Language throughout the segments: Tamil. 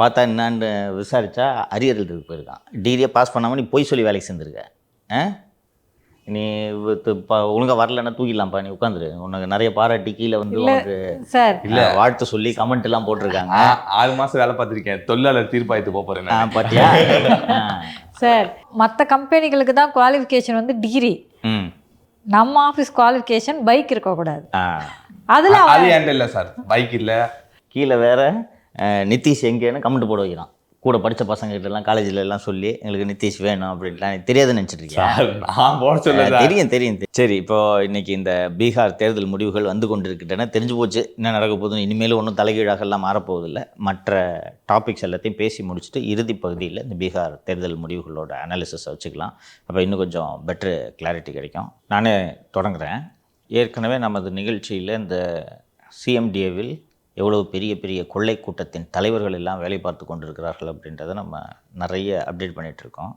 பார்த்தா என்னான்னு விசாரித்தா அரியர் எழுதுக்கு போயிருக்கான். டிகிரியை பாஸ் பண்ணாமல் நீ பொய் சொல்லி வேலைக்கு சேர்ந்துருக்க. நீ ஒழுங்காக வரலன்னா தூக்கிடலாம்ப்பா, நீ உட்காந்துரு. உனக்கு நிறைய பாராட்டி கீழே வந்து உனக்கு சார் இல்லை வாழ்த்து சொல்லி கமெண்ட் எல்லாம் போட்டிருக்காங்க. 6 மாதம் வேலை பார்த்துருக்கேன், தொழிலாளர் தீர்ப்பாயத்து போகிறேன். பார்த்தியா சார், மற்ற கம்பெனிகளுக்கு தான் குவாலிஃபிகேஷன் வந்து டிகிரி. நம்ம ஆஃபீஸ் குவாலிஃபிகேஷன் பைக் இருக்கக்கூடாது. அதில் அது ஏன்ட்ட இல்லை சார், பைக் இல்லை. கீழே வேற நிதிஷ் எங்கேன்னு கமெண்ட் போட வைக்கிறான். கூட படித்த பசங்கள்கிட்டலாம் காலேஜில் எல்லாம் சொல்லி எங்களுக்கு நிதிஷ் வேணும் அப்படின்லாம் தெரியாதுன்னு நினச்சிட்டு இருக்கேன். நான் போட சொல்ல தெரியும். சரி, இப்போது இன்றைக்கி இந்த பீகார் தேர்தல் முடிவுகள் வந்து கொண்டிருக்கின்றன. தெரிஞ்சு போச்சு என்ன நடக்க போகுதுன்னு. இனிமேலும் ஒன்றும் தலைகீழாகலாம் மாறப்போவதில்லை. மற்ற டாபிக்ஸ் எல்லாத்தையும் பேசி முடிச்சுட்டு இறுதி பகுதியில் இந்த பீகார் தேர்தல் முடிவுகளோட அனாலிசிஸை வச்சுக்கலாம். அப்போ இன்னும் கொஞ்சம் பெட்ரு கிளாரிட்டி கிடைக்கும். நானே தொடங்குகிறேன். ஏற்கனவே நமது நிகழ்ச்சியில் இந்த சிஎம்டிஏவில் எவ்வளோ பெரிய பெரிய கொள்ளை கூட்டத்தின் தலைவர்கள் எல்லாம் வேலை பார்த்து கொண்டிருக்கிறார்கள் அப்படின்றத நம்ம நிறைய அப்டேட் பண்ணிகிட்ருக்கோம்.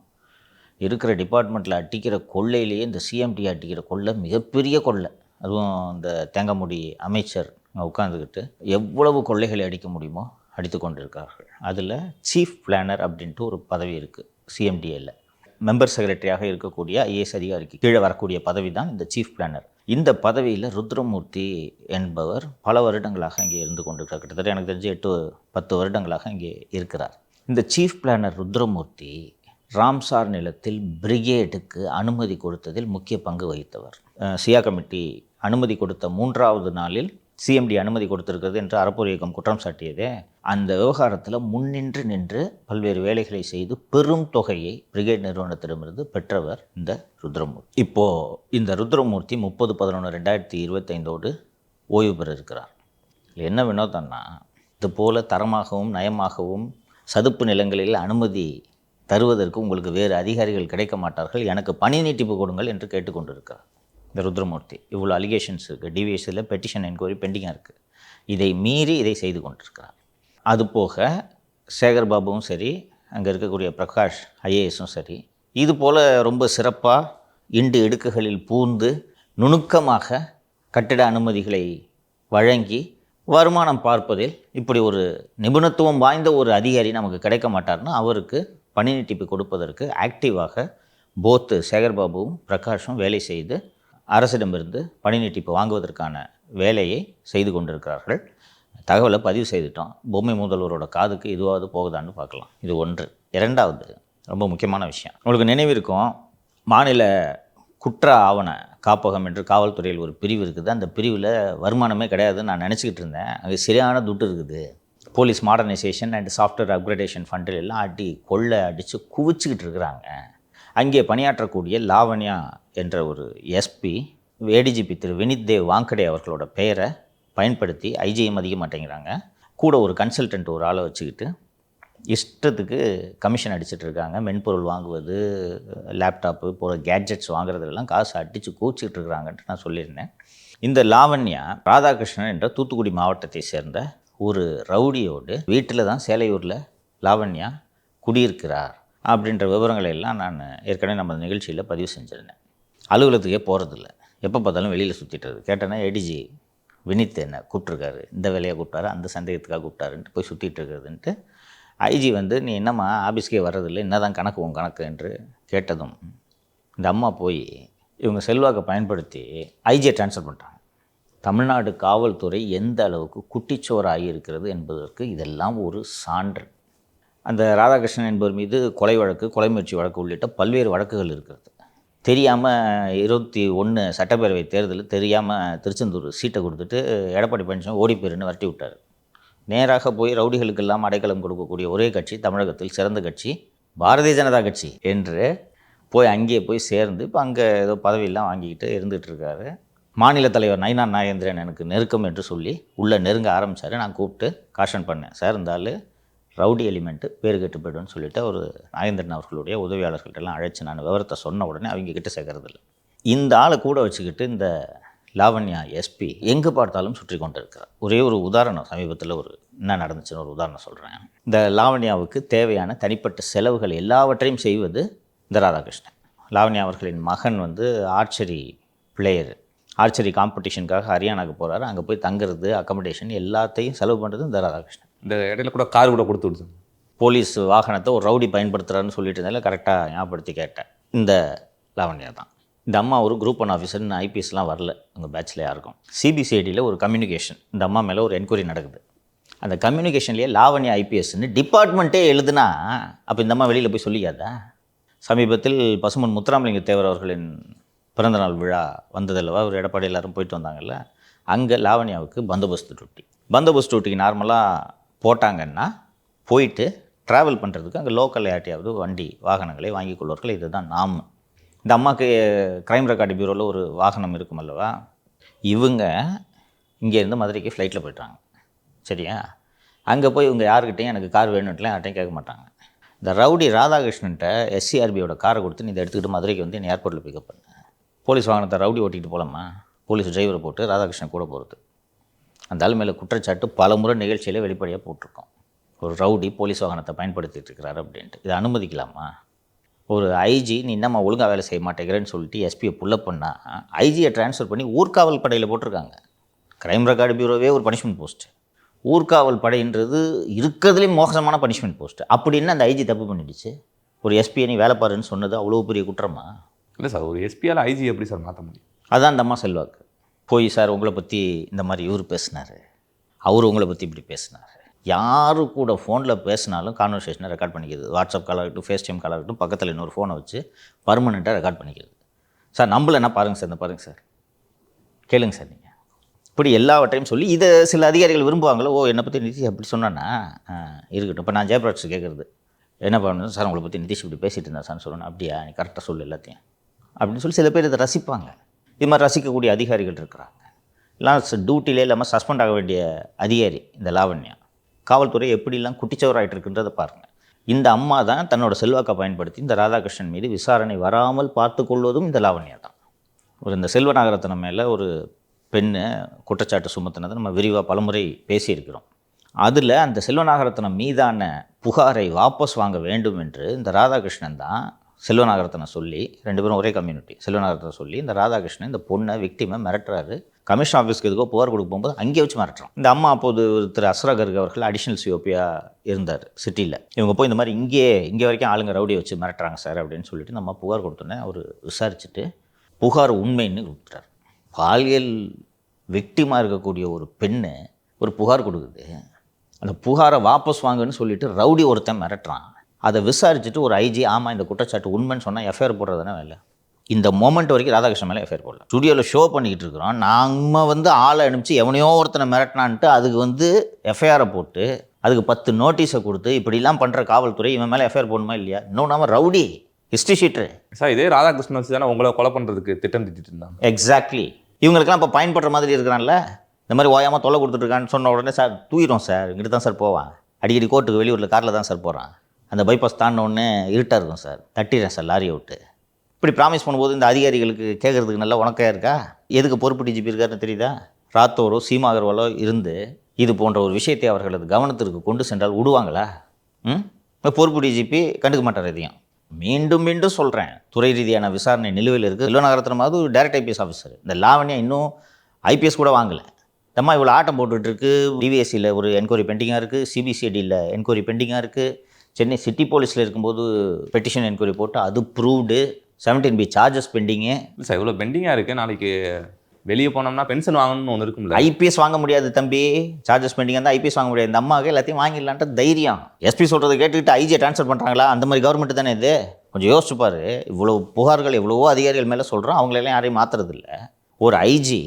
இருக்கிற டிபார்ட்மெண்ட்டில் அடிக்கிற கொள்ளையிலேயே இந்த சிஎம்டி அடிக்கிற கொள்ளை மிகப்பெரிய கொள்ளை. அதுவும் இந்த தேங்காமுடி அமைச்சர் உட்காந்துக்கிட்டு எவ்வளவு கொள்ளைகளை அடிக்க முடியுமோ அடித்து கொண்டிருக்கிறார்கள். அதில் சீஃப் பிளானர் அப்படின்ட்டு ஒரு பதவி இருக்குது சிஎம்டிஏவில். மெம்பர் செக்ரட்டரியாக இருக்கக்கூடிய ஐஏஎஸ் அதிகாரிக்கு கீழே வரக்கூடிய பதவி தான் இந்த சீஃப் பிளானர். இந்த பதவியில் ருத்ரமூர்த்தி என்பவர் பல வருடங்களாக இங்கே இருந்து கொண்டிருக்கிறார். கிட்டத்தட்ட எனக்கு தெரிஞ்சு 8-10 வருடங்களாக இங்கே இருக்கிறார். இந்த சீஃப் பிளானர் ருத்ரமூர்த்தி ராம்சார் நிலத்தில் பிரிகேடுக்கு அனுமதி கொடுத்ததில் முக்கிய பங்கு வகித்தவர். சியா கமிட்டி அனுமதி கொடுத்த 3வது நாளில் சிஎம்டி அனுமதி கொடுத்திருக்கிறது என்று அறப்போர் இயக்கம் குற்றம் சாட்டியதே, அந்த விவகாரத்தில் முன்னின்று பல்வேறு வேலைகளை செய்து பெரும் தொகையை பிரிகேட் நிறுவனத்திடமிருந்து பெற்றவர் இந்த ருத்ரமூர்த்தி. இப்போது இந்த ருத்ரமூர்த்தி 30/11/2025 ஓய்வு பெற இருக்கிறார். என்ன வினோதம்னா, இது போல் தரமாகவும் நயமாகவும் சதுப்பு நிலங்களில் அனுமதி தருவதற்கு உங்களுக்கு வேறு அதிகாரிகள் கிடைக்க மாட்டார்கள், எனக்கு பணி நீட்டிப்பு கொடுங்கள் என்று கேட்டுக்கொண்டிருக்கிறார் இந்த ருத்ரமூர்த்தி. இவ்வளோ அலிகேஷன்ஸ் இருக்குது. டிவிஎஸ்சில் பெட்டிஷன் என்கொயரி பெண்டிங்காக இருக்குது. இதை மீறி இதை செய்து கொண்டிருக்கிறார். அதுபோக சேகர்பாபுவும் சரி, அங்கே இருக்கக்கூடிய பிரகாஷ் ஐஏஎஸும் சரி, இது போல் ரொம்ப சிறப்பாக இண்டு இடுக்குகளில் பூந்து நுணுக்கமாக கட்டிட அனுமதிகளை வழங்கி வருமானம் பார்ப்பதில் இப்படி ஒரு நிபுணத்துவம் வாய்ந்த ஒரு அதிகாரி நமக்கு கிடைக்க மாட்டார்னு அவருக்கு பணி நீட்டிப்பு கொடுப்பதற்கு ஆக்டிவாக போத்து சேகர்பாபுவும் பிரகாஷும் வேலை செய்து அரசிடமிருந்து பணி நீட்டிப்பு வாங்குவதற்கான வேலையை செய்து கொண்டிருக்கிறார்கள். தகவலை பதிவு செய்துட்டோம். பொம்மை முதல்வரோட காதுக்கு இதுவாவது போகுதான்னு பார்க்கலாம். இது ஒன்று. 2வது ரொம்ப முக்கியமான விஷயம், உங்களுக்கு நினைவிருக்கும், மாநில குற்ற ஆவண காப்பகம் என்று காவல்துறையில் ஒரு பிரிவு இருக்குது. அந்த பிரிவில் வருமானமே கிடையாதுன்னு நான் நினச்சிக்கிட்டு இருந்தேன். அது சரியான துட்டு இருக்குது. Police modernisation and software upgradation ஃபண்டில் எல்லாம் கொள்ளை அடித்து குவிச்சிக்கிட்டு இருக்கிறாங்க. அங்கே பணியாற்றக்கூடிய லாவண்யா என்ற ஒரு எஸ்பி, ஏடிஜிபி திரு வினித் தேவ் வாங்கடே அவர்களோட பெயரை பயன்படுத்தி ஐஜியும் மதிக்க மாட்டேங்கிறாங்க. கூட ஒரு கன்சல்டன்ட் ஒரு ஆளை வச்சுக்கிட்டு இஷ்டத்துக்கு கமிஷன் அடிச்சுட்டு இருக்காங்க. மென்பொருள் வாங்குவது, லேப்டாப்பு போகிற கேட்ஜெட்ஸ் வாங்குறதுலாம் காசு அடித்து கூச்சிக்கிட்டு இருக்கிறாங்கன்ட்டு நான் சொல்லியிருந்தேன். இந்த லாவண்யா ராதாகிருஷ்ணன் என்ற தூத்துக்குடி மாவட்டத்தை சேர்ந்த ஒரு ரவுடியோடு வீட்டில் தான் சேலையூரில் லாவண்யா குடியிருக்கிறார் அப்படின்ற விவரங்களை எல்லாம் நான் ஏற்கனவே நம்ம நிகழ்ச்சியில் பதிவு செஞ்சுருந்தேன். அலுவலகத்துக்கே போகிறதில்ல, எப்போ பார்த்தாலும் வெளியில் சுற்றிட்டுறது. கேட்டேன்னா ஏடிஜி வினித் என்ன கூப்பிட்ருக்காரு, இந்த வேலையை கூப்பிட்டாரு, அந்த சந்தேகத்துக்காக கூப்பிட்டாருன்ட்டு போய் சுற்றிட்டு இருக்கிறதுன்ட்டு ஐஜி வந்து, நீ என்னம்மா ஆஃபீஸ்க்கே வர்றதில்லை, என்ன தான் கணக்கு உன் கணக்கு என்று கேட்டதும் இந்த அம்மா போய் இவங்க செல்வாக்கை பயன்படுத்தி ஐஜியை ட்ரான்ஸ்ஃபர் பண்ணிட்டாங்க. தமிழ்நாடு காவல்துறை எந்த அளவுக்கு குட்டிச்சோறாகி இருக்கிறது என்பதற்கு இதெல்லாம் ஒரு சான்று. அந்த ராதாகிருஷ்ணன் என்பவர் மீது கொலை வழக்கு, கொலை முயற்சி வழக்கு உள்ளிட்ட பல்வேறு வழக்குகள் இருக்கிறது. தெரியாமல் 21 சட்டப்பேரவை தேர்தலில் தெரியாமல் திருச்செந்தூர் சீட்டை கொடுத்துட்டு எடப்பாடி பழனிசாமி ஓடி போயிருன்னு வரட்டி விட்டார். நேராக போய் ரவுடிகளுக்கெல்லாம் அடைக்கலம் கொடுக்கக்கூடிய ஒரே கட்சி தமிழகத்தில் சிறந்த கட்சி பாரதிய ஜனதா கட்சி என்று போய் அங்கேயே போய் சேர்ந்து இப்போ அங்கே ஏதோ பதவியெல்லாம் வாங்கிக்கிட்டு இருந்துகிட்டு இருக்காரு. மாநில தலைவர் நயினா நாகேந்திரன் எனக்கு நெருக்கம் என்று சொல்லி உள்ளே நெருங்க ஆரம்பித்தார். நான் கூப்பிட்டு காஷன் பண்ணேன், சார் இருந்தாலும் ரவுடி எலிமெண்ட்டு பேர் கெட்டு போய்டுன்னு சொல்லிவிட்டு ஒரு நாகேந்திரன் அவர்களுடைய உதவியாளர்கள்ட்டெல்லாம் அழைச்சி நான் விவரத்தை சொன்ன உடனே அவங்க கிட்ட சேர்க்கறதில்ல. இந்த ஆளை கூட வச்சுக்கிட்டு இந்த லாவண்யா எஸ்பி எங்கே பார்த்தாலும் சுற்றி கொண்டு இருக்கிறார். ஒரே ஒரு உதாரணம், சமீபத்தில் ஒரு என்ன நடந்துச்சுன்னு ஒரு உதாரணம் சொல்கிறேன். இந்த லாவண்யாவுக்கு தேவையான தனிப்பட்ட செலவுகள் எல்லாவற்றையும் செய்வது இந்த ராதாகிருஷ்ணன். லாவண்யா அவர்களின் மகன் வந்து ஆர்ச்சரி பிளேயர், ஆர்ச்சரி காம்படிஷனுக்காக ஹரியானாவுக்கு போகிறாரு. அங்கே போய் தங்குறது, அக்கமடேஷன் எல்லாத்தையும் செலவு பண்ணுறது இந்த ராதாகிருஷ்ணன். இந்த இடையில கூட கார் கூட கொடுத்து விடுச்சு. போலீஸ் வாகனத்தை ஒரு ரவுடி பயன்படுத்துகிறான்னு சொல்லிட்டு இருந்தாலும் கரெக்டாக ஞாபகப்படுத்தி கேட்டேன். இந்த லாவண்யா தான். இந்த அம்மா ஒரு குரூப் 1 ஆஃபீஸர்னு ஐபிஎஸ்லாம் வரல உங்கள் பேட்சில் யாருக்கும். சிபிசிஐடியில் ஒரு கம்யூனிகேஷன் இந்த அம்மா மேலே ஒரு என்கொயரி நடக்குது. அந்த கம்யூனிகேஷன்லேயே லாவண்யா ஐபிஎஸ்ன்னு டிபார்ட்மெண்ட்டே எழுதுனா அப்போ இந்த அம்மா வெளியில் போய் சொல்லிக்காதா? சமீபத்தில் பசுமன் முத்துராமலிங்க தேவர் அவர்களின் பிறந்தநாள் விழா வந்ததில்லவா, ஒரு எடப்பாடி எல்லாரும் போயிட்டு வந்தாங்கல்ல, அங்கே லாவண்யாவுக்கு பந்தோபஸ்து டியூட்டிக்கு நார்மலாக போட்டாங்கன்னா போயிட்டு ட்ராவல் பண்ணுறதுக்கு அங்கே லோக்கல் யார்ட்டையாவது வண்டி வாகனங்களை வாங்கி கொள்வார்கள். இதுதான் நாம். இந்த அம்மாவுக்கு க்ரைம் ரெக்கார்டு பியூரோவில் ஒரு வாகனம் இருக்கும் அல்லவா, இவங்க இங்கேருந்து மதுரைக்கு ஃப்ளைட்டில் போய்ட்றாங்க. சரியா? அங்கே போய் இவங்க யாருக்கிட்டையும் எனக்கு கார் வேணும்ட்டுலாம் யார்ட்டையும் கேட்க மாட்டாங்க. இந்த ரவுடி ராதாகிருஷ்ணன்ட்ட எஸ்சிஆர்பியோட காரை கொடுத்து நீ இதை எடுத்துக்கிட்டு மதுரைக்கு வந்து நீ ஏர்போர்ட்டில் பிக்கப் பண்ணு. போலீஸ் வாகனத்தை ரவுடி ஓட்டிகிட்டு போகலாமா? போலீஸ் டிரைவரை போட்டு ராதாகிருஷ்ணன் கூட போகிறது. அந்த ஆள் மேலே குற்றச்சாட்டு பல முறை நிகழ்ச்சியில் வெளிப்படையாக போட்டிருக்கோம். ஒரு ரவுடி போலீஸ் வாகனத்தை பயன்படுத்திகிட்டு இருக்கிறாரு அப்படின்ட்டு. இதை அனுமதிக்கலாமா? ஒரு ஐஜி நீ என்னம்மா ஒழுங்காக வேலை செய்ய மாட்டேங்கிறேன்னு சொல்லிட்டு எஸ்பியை புல்லப் பண்ணால் ஐஜியை ட்ரான்ஸ்ஃபர் பண்ணி ஊர்காவல் படையில் போட்டிருக்காங்க. க்ரைம் ரெக்கார்டு பியூரோவே ஒரு பனிஷ்மெண்ட் போஸ்ட்டு. ஊர்காவல் படைன்றது இருக்கிறதுலேயும் மோசமான பனிஷ்மெண்ட் போஸ்ட்டு. அப்படின்னு அந்த ஐஜி தப்பு பண்ணிடுச்சு. ஒரு எஸ்பியை நீ வேலை பாருன்னு சொன்னது அவ்வளோ பெரிய குற்றமா? இல்லை சார், ஒரு எஸ்பியால் ஐஜி எப்படி சார் மாற்ற முடியும்? அதான் அந்த அம்மா செல்வாக்கு. போய் சார் உங்களை பற்றி இந்த மாதிரி இவர் பேசினார், அவர் உங்களை பற்றி இப்படி பேசினார். யாரு கூட ஃபோனில் பேசினாலும் கான்வர்சேஷனை ரெக்கார்ட் பண்ணிக்கிறது. வாட்ஸ்அப் கால் ஆகட்டும், ஃபேஸ் டைம் கால் ஆகட்டும், பக்கத்தில் இன்னொரு ஃபோனை வச்சு பர்மனெண்ட்டாக ரெக்கார்ட் பண்ணிக்கிறது. சார் நம்மள பாருங்கள் சார், இந்த பாருங்கள் சார், கேளுங்க சார் நீங்கள், இப்படி எல்லாவற்றையும் சொல்லி இதை சில அதிகாரிகள் விரும்புவாங்களோ. ஓ என்னை பற்றி நிதிஷ் அப்படி சொன்னான்னா இருக்கட்டும். இப்போ நான் ஜெயபிரகாஷ் கேட்குறது என்ன பண்ணணும் சார், உங்களை பற்றி நிதிஷ் இப்படி பேசிகிட்டு இருந்தா சார் சொல்லணும். அப்படியா, நீ கரெக்டாக சொல்லு எல்லாத்தையும் அப்படின்னு சொல்லி சில பேர் இதை ரசிப்பாங்க. இது மாதிரி ரசிக்கக்கூடிய அதிகாரிகள் இருக்கிறாங்க. எல்லாம் டியூட்டிலே இல்லாமல் சஸ்பெண்ட் ஆக வேண்டிய அதிகாரி இந்த லாவண்யா. காவல்துறை எப்படிலாம் குட்டிச்சவராகிட்டு இருக்குன்றதை பாருங்கள். இந்த அம்மா தான் தன்னோட செல்வாக்கை பயன்படுத்தி இந்த ராதாகிருஷ்ணன் மீது விசாரணை வராமல் பார்த்து கொள்வதும் இந்த லாவண்யா தான். ஒரு இந்த செல்வநாகரத்தினம் மேலே ஒரு பெண்ணு குற்றச்சாட்டு சுமத்தினதை நம்ம விரிவாக பலமுறை பேசியிருக்கிறோம். அதில் அந்த செல்வநாகரத்தினம் மீதான புகாரை வாபஸ் வாங்க வேண்டும் என்று இந்த ராதாகிருஷ்ணன் தான் செல்வநாகரத்தனை சொல்லி, 2 பேரும் ஒரே கம்யூனிட்டி, செல்வநாகரத்தனை சொல்லி இந்த ராதாகிருஷ்ணன் இந்த பொண்ணை விக்டிமை மிரட்டுறாரு. கமிஷன் ஆஃபீஸ்க்கு எதுக்கோ புகார் கொடுக்க போகும்போது அங்கே வச்சு மிரட்டுறோம். இந்த அம்மா அப்போது திரு அஸ்ராகர்க் அவர்கள் அடிஷ்னல் சிஓபியாக இருந்தார் சிட்டியில். இவங்க போய் இந்த மாதிரி இங்கே வரைக்கும் ஆளுங்க ரவுடியை வச்சு மிரட்டுறாங்க சார் அப்படின்னு சொல்லிட்டு நம்ம புகார் கொடுத்தோன்னே அவர் விசாரிச்சுட்டு புகார் உண்மைன்னு கொடுத்துட்டார். பாலியல் விக்டிமாக இருக்கக்கூடிய ஒரு பெண்ணு ஒரு புகார் கொடுக்குது. அந்த புகாரை வாபஸ் வாங்குன்னு சொல்லிட்டு ரவுடி ஒருத்தன் மிரட்டுறான். அதை விசாரிச்சுட்டு ஒரு ஐஜி ஆமாம் இந்த குற்றச்சாட்டு உண்மைன்னு சொன்னால் எஃப்ஐஆர் போடுறதுனா வேலை. இந்த மொமெண்ட் வரைக்கும் ராதாகிருஷ்ணன் மேலே எஃப்ஐஆர் போடல. ஸ்டுடியோவில் ஷோ பண்ணிக்கிட்டு இருக்கிறோம். நம்ம ஆளை அனுப்பிச்சு எவனையோ ஒருத்தனை மிரட்டினான்ட்டு அதுக்கு எஃப்ஐஆரை போட்டு அதுக்கு 10 நோட்டீஸை கொடுத்து இப்படிலாம் பண்ணுற காவல்துறை இவன் மேலே எஃப்ஐஆர் போடணுமா இல்லையா? இன்னும் நாம ரவுடி ஹிஸ்ட்ரி ஷீட்ரு சார். இதே ராதாகிருஷ்ணன் வச்சு தானே உங்களை கொலை பண்ணுறதுக்கு திட்டம் திட்டிட்டு இருந்தாங்க. எக்ஸாக்ட்லி. இவங்களுக்கெல்லாம் இப்போ பயன்படுற மாதிரி இருக்கிறான்ல, இந்த மாதிரி ஓயாமல் தொலை கொடுத்துட்ருக்கான்னு சொன்ன உடனே சார் தூயிடும் சார், இங்கிட்டு தான் சார் போவான், அடிக்கடி கோர்ட்டுக்கு வெளியூரில் காரில் தான் சார் போகிறான், அந்த பைபாஸ் தாண்டினோடனே இருட்டாக இருக்கும் சார், தட்டிடுறேன் சார் லாரியை விட்டு. இப்படி ப்ராமிஸ் பண்ணும்போது இந்த அதிகாரிகளுக்கு கேட்குறதுக்கு நல்லா உனக்கையாக இருக்கா? எதுக்கு பொறுப்பு டிஜிபி இருக்காருன்னு தெரியுதா? ராத்தோரோ சீமா அகர்வாலோ இருந்து இது போன்ற ஒரு விஷயத்தை அவர்களது கவனத்திற்கு கொண்டு சென்றால் விடுவாங்களா? பொறுப்பு டிஜிபி கண்டுக்க மாட்டார் எதையும். மீண்டும் மீண்டும் சொல்கிறேன், துறை ரீதியான விசாரணை நிலுவையில் இருக்குது. செல்வநாகரத்தினமாவது ஒரு டைரக்ட் ஐபிஎஸ் ஆஃபீஸர். இந்த லாவண்யா இன்னும் ஐபிஎஸ் கூட வாங்கலை. தம்மா இவ்வளோ ஆட்டம் போட்டுட்ருக்கு. டிவிஎஸ்சியில் ஒரு என்கொயரி பெண்டிங்காக இருக்குது, சிபிசிஐடியில் என்கொயரி பெண்டிங்காக இருக்குது, சென்னை சிட்டி போலீஸில் இருக்கும்போது பெட்டிஷன் என்கொயரி போட்டு அது proved, 17B charges pending. Sir இவ்வளோ பெண்டிங்காக இருக்குது. நாளைக்கு வெளியே போனோம்னா பென்ஷன் வாங்கணும்னு ஒன்று இருக்கும்ல. ஐபிஎஸ் வாங்க முடியாது தம்பி, சார்ஜஸ் பெண்டிங் இருந்தால் ஐபிஎஸ் வாங்க முடியாது. இந்த அம்மாவுக்கு எல்லாத்தையும் வாங்கிடலான்ட்டு தைரியம். எஸ்பி சொல்கிறத கேட்டுக்கிட்டு ஐஜியை ட்ரான்ஸ்ஃபர் பண்ணுறாங்களா? அந்த மாதிரி கவர்மெண்ட் தானே இது. கொஞ்சம் யோசிச்சுப்பார். இவ்வளோ புகார்கள் எவ்வளவோ அதிகாரிகள் மேலே சொல்கிறோம், அவங்களெல்லாம் யாரையும் மாற்றுறதில்ல. ஒரு ஐஜி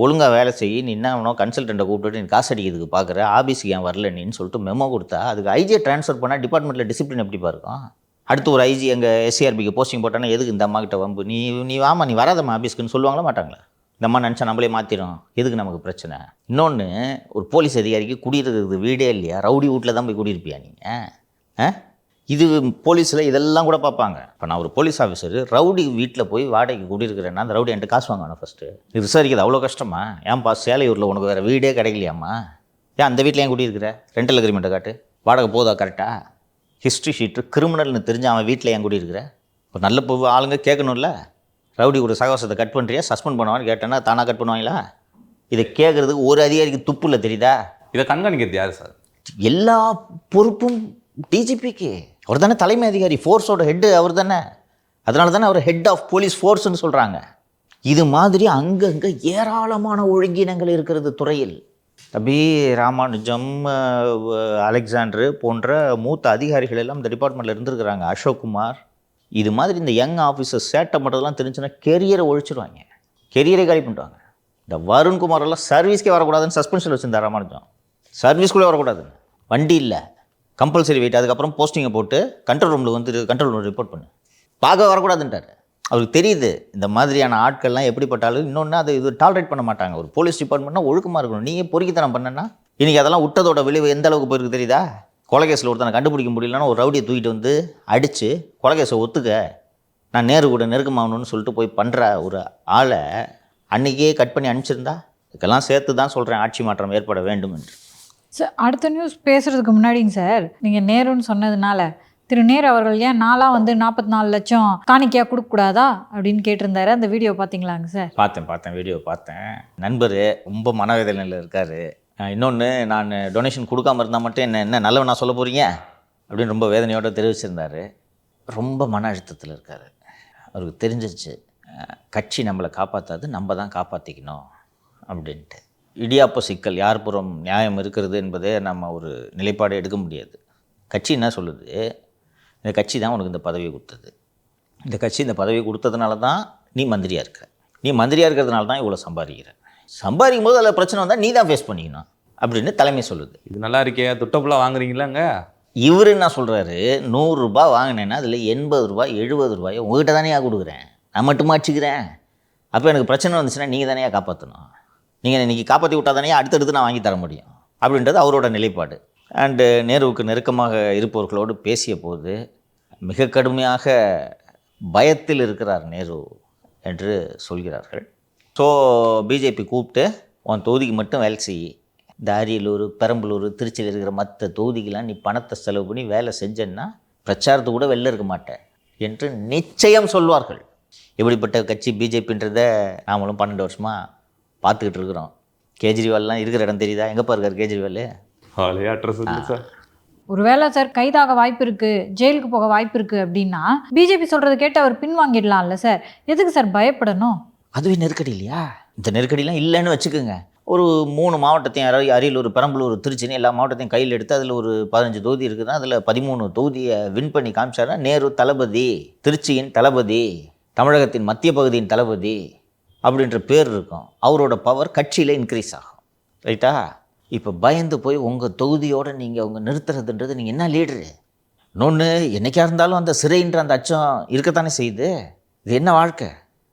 ஒழுங்காக வேலை செய்ய நீ என்ன வேணும், கன்சல்டண்ட்டை கூப்பிட்டு நீ காசு அடிக்கிறதுக்கு பார்க்குற, ஆஃபீஸுக்கு ஏன் வரல நீன்னு சொல்லிட்டு மெமோ கொடுத்தா அதுக்கு ஐஜியை ட்ரான்ஸ்ஃபர் பண்ணால் டிபார்ட்மெண்ட்டில் டிசிப்ளின் எப்படி இருக்கும்? அடுத்து ஒரு ஐஜி எங்கள் எஸ்சிஆர்பிக்கு போஸ்டிங் போட்டானா எதுக்கு இந்த அம்மா கிட்ட வம்பு? நீ வாமா, நீ வராதம்மா ஆஃபீஸ்க்குன்னு சொல்லுவாங்களா மாட்டாங்களா? இந்த அம்மா நினச்சா நம்மளே மாற்றிடும், எதுக்கு நமக்கு பிரச்சனை? இன்னொன்று, ஒரு போலீஸ் அதிகாரிக்கு குடியிருக்கிறது வீடே இல்லையா? ரவுடி வீட்டில் தான் போய் குடியிருப்பியா நீங்கள்? இது போலீஸில் இதெல்லாம் கூட பார்ப்பாங்க. இப்போ நான் ஒரு போலீஸ் ஆஃபீஸர் ரவுடி வீட்டில் போய் வாடகைக்கு குடியிருக்கிறேன்னா அந்த ரவுடி என்கிட்ட காசு வாங்கணும் ஃபஸ்ட்டு. இது விசாரிக்கிறது அவ்வளோ கஷ்டமா? ஏன்பா சேலையூரில் உனக்கு வேறு வீடே கிடைக்கலையாம்மா? ஏன் அந்த வீட்டில் ஏன் குடியிருக்கிற? ரெண்டல் அக்ரிமெண்ட்டை காட்டு, வாடகை போதா கரெக்டாக? ஹிஸ்ட்ரி ஷீட்டு கிரிமினல்னு தெரிஞ்சு அவன் வீட்டில் ஏன் குடியிருக்கிற? ஒரு நல்ல ஆளுங்க கேட்கணும்ல. ரவுடி கூட சகவாசத்தை கட் பண்ணுறியா, சஸ்பெண்ட் பண்ணுவான்னு கேட்டேன்னா தானாக கட் பண்ணுவாங்களா? இதை கேட்குறதுக்கு ஒரு அதிகாரிக்கு துப்புல தெரியுதா? இதை கண்காணிக்கிறது யார் சார்? எல்லா பொறுப்பும் டிஜிபிக்கு. அவர் தானே தலைமை அதிகாரி, ஃபோர்ஸோட ஹெட்டு அவர் தானே. அதனால தானே அவர் ஹெட் ஆஃப் போலீஸ் ஃபோர்ஸ்ன்னு சொல்கிறாங்க. இது மாதிரி அங்கங்கே ஏராளமான ஒழுங்கினங்கள் இருக்கிறது துறையில். தபி ராமானுஜம், அலெக்சாண்டரு போன்ற மூத்த அதிகாரிகள் எல்லாம் இந்த டிபார்ட்மெண்ட்டில் இருந்திருக்கிறாங்க. அசோக் குமார், இது மாதிரி இந்த யங் ஆஃபீஸர்ஸ் சேட்டை பண்ணுறதுலாம் தெரிஞ்சுன்னா கெரியரை ஒழிச்சிடுவாங்க, கெரியரை காலி பண்ணுவாங்க. இந்த வருண்குமார் எல்லாம் சர்வீஸ்க்கே வரக்கூடாதுன்னு சஸ்பென்ஷன் வச்சுருந்தார் ராமானுஜம். சர்வீஸ்குள்ளே வரக்கூடாதுன்னு, வண்டி இல்லை, கம்பல்சரி வெயிட். அதுக்கப்புறம் போஸ்டிங்கை போட்டு கண்ட்ரோல் ரூமில் வந்து கண்ட்ரோல் ரூம் ரிப்போர்ட் பண்ணு, பார்க்க வரக்கூடாதுன்ட்டார். அவருக்கு தெரியுது இந்த மாதிரியான ஆட்கள்லாம் எப்படிப்பட்டாலும். இன்னொன்று அது இது டாலரேட் பண்ண மாட்டாங்க. ஒரு போலீஸ் டிபார்ட்மெண்ட்னா ஒழுக்கமாக இருக்கணும். நீங்கள் பொறுக்கித்தனம் பண்ணனா இன்றைக்கி அதெல்லாம் விட்டதோட விளைவு எந்த அளவுக்கு போயிருக்கு தெரியுதா? கொலைகேஸில் ஒருத்தனை கண்டுபிடிக்க முடியலன்னா ஒரு ரவுடியை தூக்கிட்டு வந்து அடித்து கொலைகேஸை ஒத்துக்க, நான் நேரு கூட நெருக்கமாகணும்னு சொல்லிட்டு போய் பண்ணுற ஒரு ஆளை அன்றைக்கே கட் பண்ணி அனுப்பிச்சிருந்தா. இதுக்கெல்லாம் சேர்த்து தான் சொல்கிறேன் ஆட்சி மாற்றம் ஏற்பட வேண்டும் என்று. சார், அடுத்த நியூஸ் பேசுகிறதுக்கு முன்னாடிங்க சார், நீங்கள் நேருன்னு சொன்னதுனால திரு நேரு அவர்கள் ஏன் நாளாக வந்து 44 லட்சம் காணிக்கையாக கொடுக்கக்கூடாதா அப்படின்னு கேட்டிருந்தாரு. அந்த வீடியோ பார்த்தீங்களாங்க சார்? பார்த்தேன், வீடியோ பார்த்தேன். நண்பர் ரொம்ப மனவேதனையில் இருக்கார். இன்னொன்று, நான் டொனேஷன் கொடுக்காமல் இருந்தால் மட்டும் என்ன நல்லவன் நான் சொல்ல போகிறீங்க அப்படின்னு ரொம்ப வேதனையோடு தெரிவிச்சிருந்தார். ரொம்ப மன அழுத்தத்தில் இருக்கார். அவருக்கு தெரிஞ்சிச்சு கட்சி நம்மளை காப்பாற்றாது, நம்ம தான் காப்பாற்றிக்கணும் அப்படின்ட்டு. இடியாப்ப சிக்கல், யார் புறம் நியாயம் இருக்கிறது என்பதே நம்ம ஒரு நிலைப்பாடு எடுக்க முடியாது. கட்சி என்ன சொல்லுது, இந்த கட்சி தான் உனக்கு இந்த பதவியை கொடுத்தது, இந்த கட்சி இந்த பதவியை கொடுத்ததுனால தான் நீ மந்திரியாக இருக்க, நீ மந்திரியாக இருக்கிறதுனால தான் இவ்வளோ சம்பாதிக்கும் போது அதில் பிரச்சனை வந்தால் நீ தான் ஃபேஸ் பண்ணிக்கணும் அப்படின்னு தலைமை சொல்லுது. இது நல்லா இருக்கே, துட்டப்பெல்லாம் வாங்குறீங்களாங்க? இவர் என்ன சொல்கிறாரு, 100 ரூபாய் வாங்கினேன்னா அதில் 80 ரூபாய் 70 ரூபாயை உங்ககிட்ட தானே கொடுக்குறேன், நான் மட்டுமா வச்சுக்கிறேன். அப்போ எனக்கு பிரச்சனை வந்துச்சுன்னா நீங்கள் தானே காப்பாற்றணும், நீங்கள் இன்றைக்கி காப்பாற்றி விட்டால் தானே அடுத்தடுத்து நான் வாங்கி தர முடியும் அப்படின்றது அவரோட நிலைப்பாடு. அண்டு நேருவுக்கு நெருக்கமாக இருப்பவர்களோடு பேசிய போது மிக கடுமையாக பயத்தில் இருக்கிறார் நேரு என்று சொல்கிறார்கள். ஸோ பிஜேபி கூப்பிட்டு உன் தொகுதிக்கு மட்டும் வேலை செய், இந்த அரியலூர், பெரம்பலூர், திருச்சியில் இருக்கிற மற்ற தொகுதிக்கெலாம் நீ பணத்தை செலவு பண்ணி வேலை செஞ்சேன்னா பிரச்சாரத்து கூட வெளில இருக்க மாட்டேன் என்று நிச்சயம் சொல்வார்கள். எப்படிப்பட்ட கட்சி பிஜேபின்றதை நாமளும் 12 வருஷமாக பார்த்துக்கிட்டு இருக்கிறோம். கேஜ்ரிவால்லாம் இருக்கிற இடம் தெரியுதா? எங்கேப்பா இருக்கார் கேஜ்ரிவால்? சார், ஒருவேளை சார் கைதாக வாய்ப்பு இருக்குது, ஜெயிலுக்கு போக வாய்ப்பு இருக்குது அப்படின்னா பிஜேபி சொல்கிறது கேட்டு அவர் பின்வாங்கிடலாம்ல சார். எதுக்கு சார் பயப்படணும்? அதுவே நெருக்கடி இல்லையா? இந்த நெருக்கடிலாம் இல்லைன்னு வச்சுக்கோங்க. ஒரு 3 மாவட்டத்தையும், அரியலூர், பெரம்பலூர், திருச்சின்னு எல்லா மாவட்டத்தையும் கையில் எடுத்து அதில் ஒரு 15 தொகுதி இருக்குதுன்னா அதில் 13 தொகுதியை வின் பண்ணி காமிச்சாருன்னா நேரு தளபதி, திருச்சியின் தளபதி, தமிழகத்தின் மத்திய பகுதியின் தளபதி அப்படின்ற பேர் இருக்கும். அவரோட பவர் கட்சியில் இன்க்ரீஸ் ஆகும். ரைட்டா? இப்போ பயந்து போய் உங்கள் தொகுதியோடு நீங்கள் உங்கள் நிறுத்துறதுன்றது நீங்கள் என்ன லீடரு? இன்னொன்று, என்றைக்காக இருந்தாலும் அந்த சிறைன்ற அந்த அச்சம் இருக்கத்தானே செய்யுது. இது என்ன வாழ்க்கை?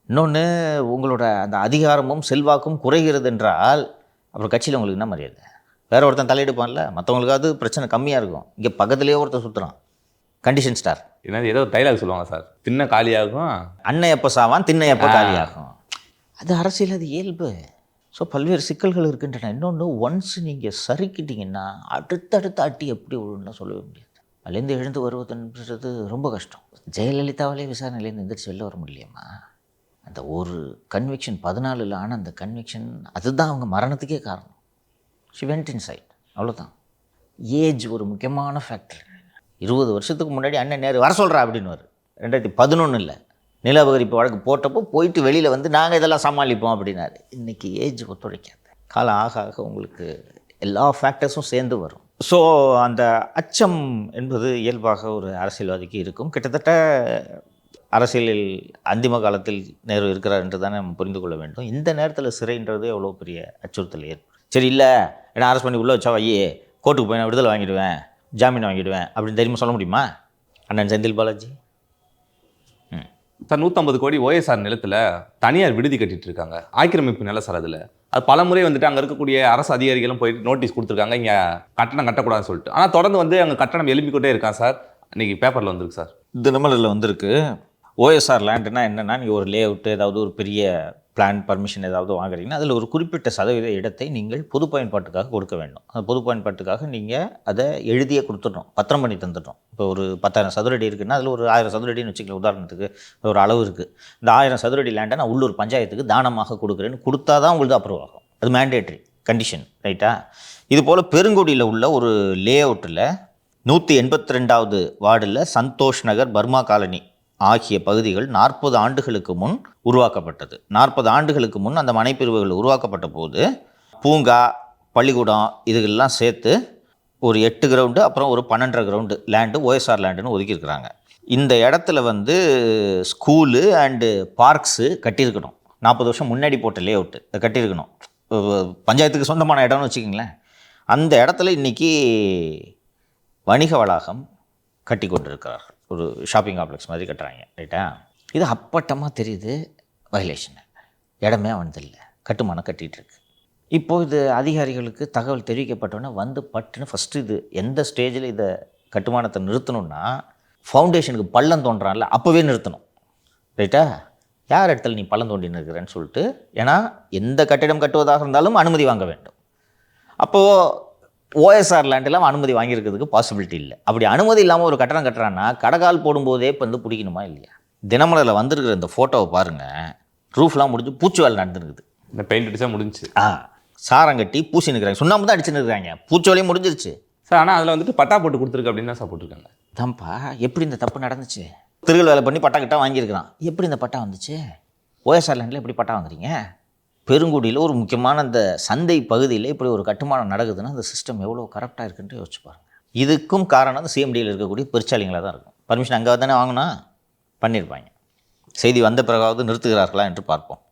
இன்னொன்று, உங்களோட அந்த அதிகாரமும் செல்வாக்கும் குறைகிறது என்றால் அப்புறம் கட்சியில் உங்களுக்கு என்ன மரியாதை? வேறு ஒருத்தன் தலையெடுப்பான்ல, மற்றவங்களுக்காவது பிரச்சனை கம்மியாக இருக்கும். இங்கே பக்கத்துலேயே ஒருத்தர் சுற்றுறான், கண்டிஷன் ஸ்டார். என்ன ஏதோ டைலாக் சொல்லுவாங்க சார், தின்ன காலியாகும், அண்ணன் எப்போ சாவான், தின்ன எப்போ காலியாகும். அது அரசியல், அது இயல்பு. ஸோ பல்வேறு சிக்கல்கள் இருக்கின்றன. இன்னொன்று, ஒன்ஸ் நீங்கள் சறுக்கிட்டிங்கன்னா அடுத்தடுத்த அட்டி எப்படி விழுன்னா சொல்லவே முடியாது. அதுலேருந்து எழுந்து வருவதுன்றது ரொம்ப கஷ்டம். ஜெயலலிதாவாலே விசாரணையிலேருந்து எந்திரிச்சு வெளில வர முடியலையம்மா. அந்த ஒரு கன்விக்ஷன் 14 ஆன அந்த கன்விக்ஷன் அதுதான் அவங்க மரணத்துக்கே காரணம். ஷி வெண்ட் இன் சைட், அவ்வளோதான். ஏஜ் ஒரு முக்கியமான ஃபேக்டர். 20 வருஷத்துக்கு முன்னாடி அண்ணன் நேரு வர சொல்கிறா அப்படின்னு 2011 நிலபகரிப்பு வழக்கு போட்டப்போ போயிட்டு வெளியில் வந்து நாங்கள் இதெல்லாம் சமாளிப்போம் அப்படின்னாரு. இன்றைக்கி ஏஜ் ஒத்துழைக்காது. காலம் ஆக ஆக உங்களுக்கு எல்லா ஃபேக்டர்ஸும் சேர்ந்து வரும். ஸோ அந்த அச்சம் என்பது இயல்பாக ஒரு அரசியல்வாதிக்கு இருக்கும். கிட்டத்தட்ட அரசியலில் அந்திம காலத்தில் நேரு இருக்கிறார் என்று தானே நம்ம புரிந்து கொள்ள வேண்டும். இந்த நேரத்தில் சிறைன்றது எவ்வளோ பெரிய அச்சுறுத்தல் ஏற்படும். சரி, இல்லை ஏன்னா அரெஸ்ட் பண்ணி உள்ளே வச்சா வையே, கோர்ட்டுக்கு போய் நான் விடுதலை வாங்கிடுவேன், ஜாமீன் வாங்கிடுவேன் அப்படின்னு தெரியுமா சொல்ல முடியுமா அண்ணன் செந்தில் பாலாஜி? சார், 150 கோடி OSR நிலத்தில் தனியார் விடுதி கட்டிட்டு இருக்காங்க, ஆக்கிரமிப்பு நில சார். அதில் அது பல முறை வந்துட்டு அங்கே இருக்கக்கூடிய அரசு அதிகாரிகளும் போயிட்டு நோட்டீஸ் கொடுத்துருக்காங்க, இங்கே கட்டணம் கட்டக்கூடாதுன்னு சொல்லிட்டு. ஆனால் தொடர்ந்து வந்து அங்கே கட்டணம் எழுப்பிக்கிட்டே இருக்கான் சார். இன்றைக்கி பேப்பரில் வந்திருக்கு சார், தினமலரில் வந்திருக்கு. OSR லேண்டுனா என்னென்னா, நீங்கள் ஒரு லே அவுட்டு ஏதாவது ஒரு பெரிய பிளான் பர்மிஷன் ஏதாவது வாங்குறீங்கன்னா அதில் ஒரு குறிப்பிட்ட சதவீத இடத்தை நீங்கள் பொது பயன்பாட்டுக்காக கொடுக்க வேண்டும். அந்த பொது பயன்பாட்டுக்காக நீங்கள் அதை எழுதியே கொடுத்துடணும், பத்திரம் பண்ணி தந்துடணும். இப்போ ஒரு 10,000 சதுரடி இருக்குன்னா அதில் ஒரு 1000 சதுரடின்னு வச்சுக்கலாம். உதாரணத்துக்கு ஒரு அளவு இருக்குது, இந்த 1000 சதுரடி லேண்டை நான் உள்ளூர் பஞ்சாயத்துக்கு தானமாக கொடுக்குறேன்னு கொடுத்தா தான் உங்களுக்கு அப்ரூவ் ஆகும். அது மேண்டேட்ரி கண்டிஷன், ரைட்டா? இது போல் பெருங்குடியில் உள்ள ஒரு லே அவுட்டில் 182வது வார்டில் சந்தோஷ் நகர், பர்மா காலனி ஆகிய பகுதிகள் 40 ஆண்டுகளுக்கு முன் உருவாக்கப்பட்டது. 40 ஆண்டுகளுக்கு முன் அந்த மனைப்பிரிவுகள் உருவாக்கப்பட்ட போது பூங்கா, பள்ளிக்கூடம் இதுகள்லாம் சேர்த்து ஒரு 8 கிரவுண்டு, அப்புறம் ஒரு 12.5 கிரவுண்டு லேண்டு ஓஎஸ்ஆர் லேண்டுன்னு ஒதுக்கியிருக்கிறாங்க. இந்த இடத்துல வந்து ஸ்கூலு அண்டு பார்க்ஸு கட்டியிருக்கணும். 40 வருஷம் முன்னாடி போட்ட லே அவுட்டு கட்டியிருக்கணும். பஞ்சாயத்துக்கு சொந்தமான இடம்னு வச்சுக்கிங்களேன். அந்த இடத்துல இன்றைக்கி வணிக வளாகம் கட்டி கொண்டிருக்கிறார்கள். ஒரு ஷாப்பிங் காம்ப்ளெக்ஸ் மாதிரி கட்டுறாங்க. ரைட்டா? இது அப்பட்டமாக தெரியுது வயலேஷனு. இடமே வந்ததில்லை, கட்டுமானம் கட்டிகிட்ருக்கு. இப்போது இது அதிகாரிகளுக்கு தகவல் தெரிவிக்கப்பட்டோன்னே வந்து பட்டுன்னு ஃபஸ்ட்டு இது எந்த ஸ்டேஜில் இதை கட்டுமானத்தை நிறுத்தணும்னா ஃபவுண்டேஷனுக்கு பள்ளம் தோன்றான்ல அப்போவே நிறுத்தணும். ரைட்டா? யார் இடத்துல நீ பள்ளம் தோண்டி நிற்கிறேன்னு சொல்லிட்டு, ஏன்னா எந்த கட்டிடம் கட்டுவதாக இருந்தாலும் அனுமதி வாங்க வேண்டும். அப்போது ஓஎஸ்ஆர் லேண்டெல்லாம் அனுமதி வாங்கியிருக்கிறதுக்கு பாசிபிலிட்டி இல்லை. அப்படி அனுமதி இல்லாமல் ஒரு கட்டடம் கட்டுறான்னா கடகால் போடும்போதே இப்போ வந்து பிடிக்கணுமா இல்லையா? தினமலரில் வந்திருக்கிற இந்த ஃபோட்டோவை பாருங்கள். ரூஃப்லாம் முடிஞ்சு பூச்சி வேலை நடந்துருக்குது. இந்த பெயிண்ட் அடிச்சா முடிஞ்சு சாரம் கட்டி பூசி நிற்கிறாங்க, சுண்ணாம்பு தான் அடிச்சு நிற்கிறாங்க, பூச்சி வேலையும் முடிஞ்சிருச்சு சார். ஆனால் அதில் வந்துட்டு பட்டா போட்டு கொடுத்துருக்கு அப்படின்னு தான் சார் போட்டிருக்காங்க. தான்ப்பா, எப்படி இந்த தப்பு நடந்துச்சு? திருகள் வேலை பண்ணி பட்டா கிட்ட வாங்கியிருக்கிறான். எப்படி இந்த பட்டா வந்துச்சு? ஓஎஸ்ஆர் லேண்டில் எப்படி பட்டா வாங்குறீங்க? பெருங்குடியில் ஒரு முக்கியமான இந்த சந்தை பகுதியில் இப்படி ஒரு கட்டுமானம் நடக்குதுன்னா அந்த சிஸ்டம் எவ்வளோ கரெக்டாக இருக்குன்ட்டு யோசிச்சு பாருங்கள். இதுக்கும் காரணம் அந்த சிஎம்டியில் இருக்கக்கூடிய பெருச்சாளிங்களாக தான் இருக்கும். பர்மிஷன் அங்கே தானே வாங்கினா பண்ணியிருப்பாங்க. செய்தி வந்த பிறகாவது நிறுத்துகிறார்களா என்று பார்ப்போம்.